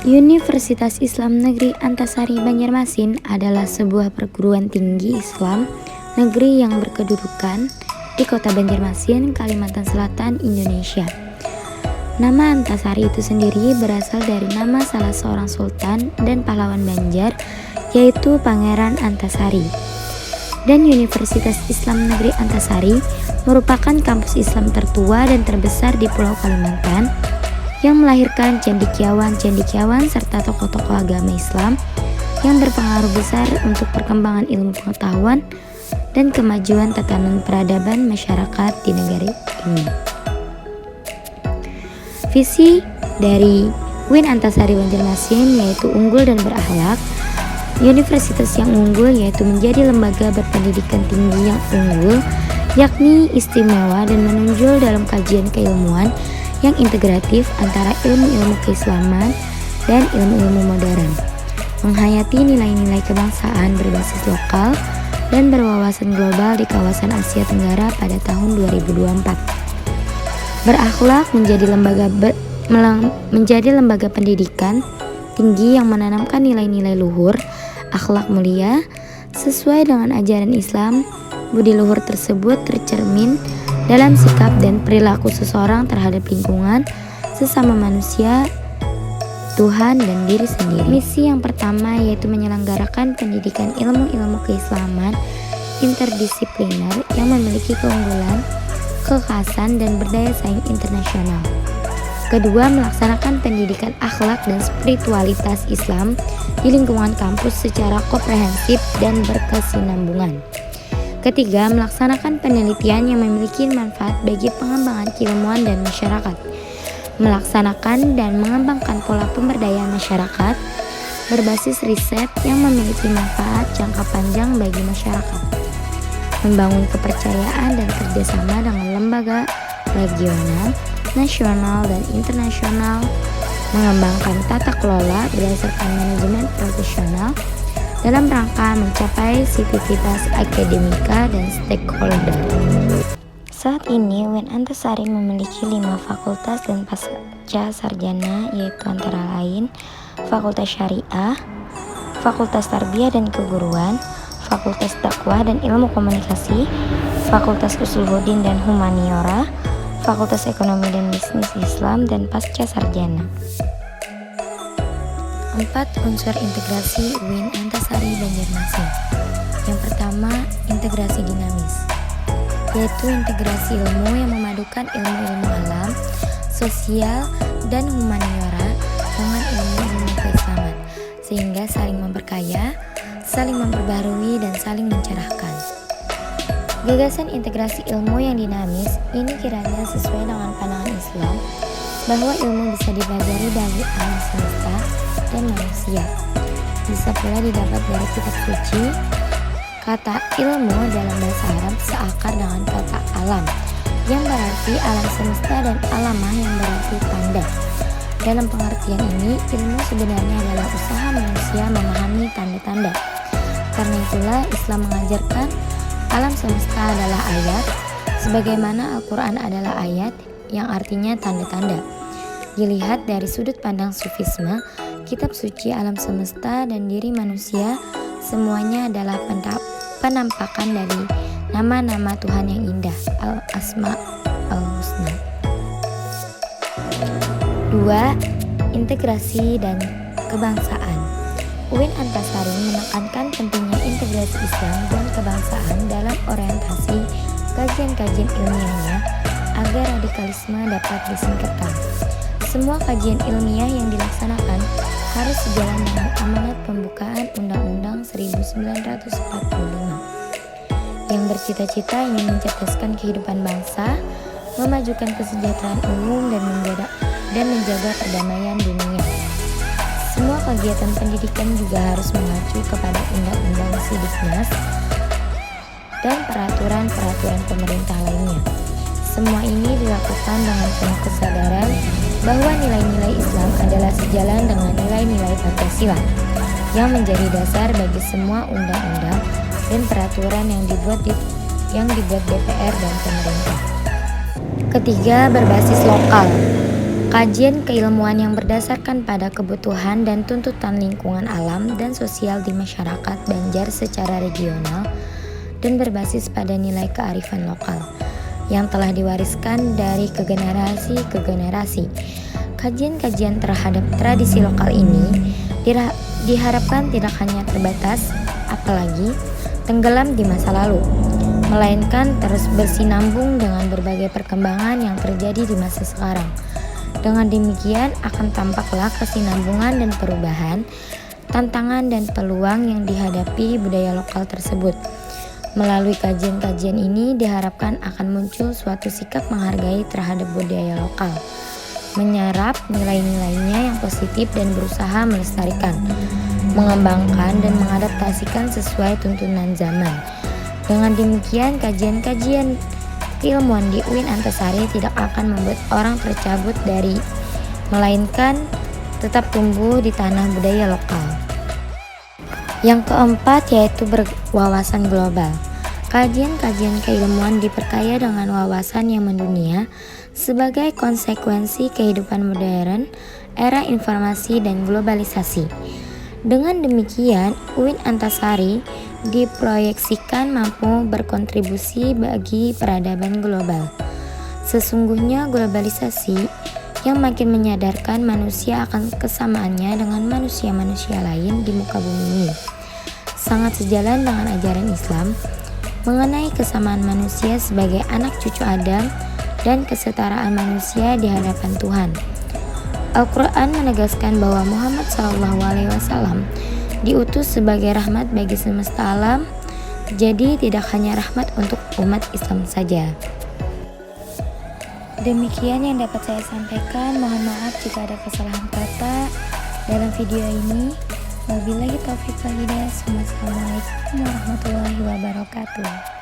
Universitas Islam Negeri Antasari Banjarmasin adalah sebuah perguruan tinggi Islam negeri yang berkedudukan di Kota Banjarmasin, Kalimantan Selatan, Indonesia. Nama Antasari itu sendiri berasal dari nama salah seorang sultan dan pahlawan Banjar, yaitu Pangeran Antasari. Dan Universitas Islam Negeri Antasari merupakan kampus Islam tertua dan terbesar di Pulau Kalimantan, yang melahirkan cendekiawan-cendekiawan serta tokoh-tokoh agama Islam yang berpengaruh besar untuk perkembangan ilmu pengetahuan dan kemajuan tatanan peradaban masyarakat di negara ini. Visi dari UIN Antasari Banjarmasin yaitu unggul dan berakhlak. Universitas yang unggul yaitu menjadi lembaga berpendidikan tinggi yang unggul, yakni istimewa dan menonjol dalam kajian keilmuan yang integratif antara ilmu-ilmu keislaman dan ilmu-ilmu modern, menghayati nilai-nilai kebangsaan berbasis lokal dan berwawasan global di kawasan Asia Tenggara pada tahun 2024. Berakhlak menjadi lembaga pendidikan tinggi yang menanamkan nilai-nilai luhur, akhlak mulia sesuai dengan ajaran Islam. Budi luhur tersebut tercermin dalam sikap dan perilaku seseorang terhadap lingkungan, sesama manusia, Tuhan, dan diri sendiri. Misi yang pertama yaitu menyelenggarakan pendidikan ilmu-ilmu keislaman interdisipliner yang memiliki keunggulan, kekhasan, dan berdaya saing internasional. Kedua, melaksanakan pendidikan akhlak dan spiritualitas Islam di lingkungan kampus secara komprehensif dan berkesinambungan. Ketiga, melaksanakan penelitian yang memiliki manfaat bagi pengembangan keilmuan dan masyarakat. Melaksanakan dan mengembangkan pola pemberdayaan masyarakat berbasis riset yang memiliki manfaat jangka panjang bagi masyarakat. Membangun kepercayaan dan kerjasama dengan lembaga regional, nasional, dan internasional. Mengembangkan tata kelola berdasarkan manajemen profesional dalam rangka mencapai sivitas akademika dan stakeholder. Saat ini UIN Antasari memiliki 5 fakultas dan pasca sarjana, yaitu antara lain Fakultas Syariah, Fakultas Tarbiyah dan Keguruan, Fakultas Dakwah dan Ilmu Komunikasi, Fakultas Usuluddin dan Humaniora, Fakultas Ekonomi dan Bisnis Islam, dan pasca sarjana. 4 unsur integrasi UIN Antasari Banjarmasin. Yang pertama, integrasi dinamis, yaitu integrasi ilmu yang memadukan ilmu-ilmu alam, sosial, dan humaniora dengan ilmu-ilmu keislaman, sehingga saling memperkaya, saling memperbarui, dan saling mencerahkan. Gagasan integrasi ilmu yang dinamis ini kiranya sesuai dengan pandangan Islam bahwa ilmu bisa dipelajari dari alam semesta dan manusia. Bisa pula didapat dari kitab suci. Kata ilmu dalam bahasa Arab seakar dengan kata alam, yang berarti alam semesta, dan alamah yang berarti tanda. Dalam pengertian ini, ilmu sebenarnya adalah usaha manusia memahami tanda-tanda. Karena itulah Islam mengajarkan alam semesta adalah ayat, sebagaimana Al-Quran adalah ayat yang artinya tanda-tanda. Dilihat dari sudut pandang Sufisme, kitab suci, alam semesta, dan diri manusia semuanya adalah penampakan dari nama-nama Tuhan yang indah, Al-Asma Al-Husna. 2. Integrasi dan kebangsaan. UIN Antasari menekankan pentingnya integrasi Islam dan kebangsaan dalam orientasi kajian-kajian ilmiahnya agar radikalisme dapat disingkirkan. Semua kajian ilmiah yang dilaksanakan harus sejalan dengan amanat pembukaan Undang-Undang 1945 yang bercita-cita ingin mencerdaskan kehidupan bangsa, memajukan kesejahteraan umum, dan menjaga perdamaian dunia. Semua kegiatan pendidikan juga harus mengacu kepada Undang-Undang Sidiknas dan peraturan-peraturan pemerintah lainnya. Semua ini dilakukan dengan penuh kesadaran bahwa nilai-nilai Islam adalah sejalan dengan nilai-nilai Pancasila yang menjadi dasar bagi semua undang-undang dan peraturan yang dibuat DPR dan pemerintah. Ketiga, berbasis lokal. Kajian keilmuan yang berdasarkan pada kebutuhan dan tuntutan lingkungan alam dan sosial di masyarakat Banjar secara regional dan berbasis pada nilai kearifan lokal yang telah diwariskan dari ke generasi. Kajian-kajian terhadap tradisi lokal ini diharapkan tidak hanya terbatas, apalagi tenggelam di masa lalu, melainkan terus bersinambung dengan berbagai perkembangan yang terjadi di masa sekarang. Dengan demikian akan tampaklah kesinambungan dan perubahan, tantangan dan peluang yang dihadapi budaya lokal tersebut. Melalui kajian-kajian ini diharapkan akan muncul suatu sikap menghargai terhadap budaya lokal, menyerap nilai-nilainya yang positif dan berusaha melestarikan, mengembangkan dan mengadaptasikan sesuai tuntunan zaman. Dengan demikian kajian-kajian keilmuan di UIN Antasari tidak akan membuat orang tercabut dari, melainkan tetap tumbuh di tanah budaya lokal. Yang keempat yaitu berwawasan global. Kajian-kajian keilmuan diperkaya dengan wawasan yang mendunia sebagai konsekuensi kehidupan modern, era informasi dan globalisasi. Dengan demikian, UIN Antasari diproyeksikan mampu berkontribusi bagi peradaban global. Sesungguhnya globalisasi yang makin menyadarkan manusia akan kesamaannya dengan manusia-manusia lain di muka bumi ini sangat sejalan dengan ajaran Islam mengenai kesamaan manusia sebagai anak cucu Adam dan kesetaraan manusia di hadapan Tuhan. Al-Quran menegaskan bahwa Muhammad SAW diutus sebagai rahmat bagi semesta alam, jadi tidak hanya rahmat untuk umat Islam saja. Demikian yang dapat saya sampaikan. Mohon maaf jika ada kesalahan kata dalam video ini. Wabillahi taufiq wal hidayah. Wassalamualaikum warahmatullahi wabarakatuh.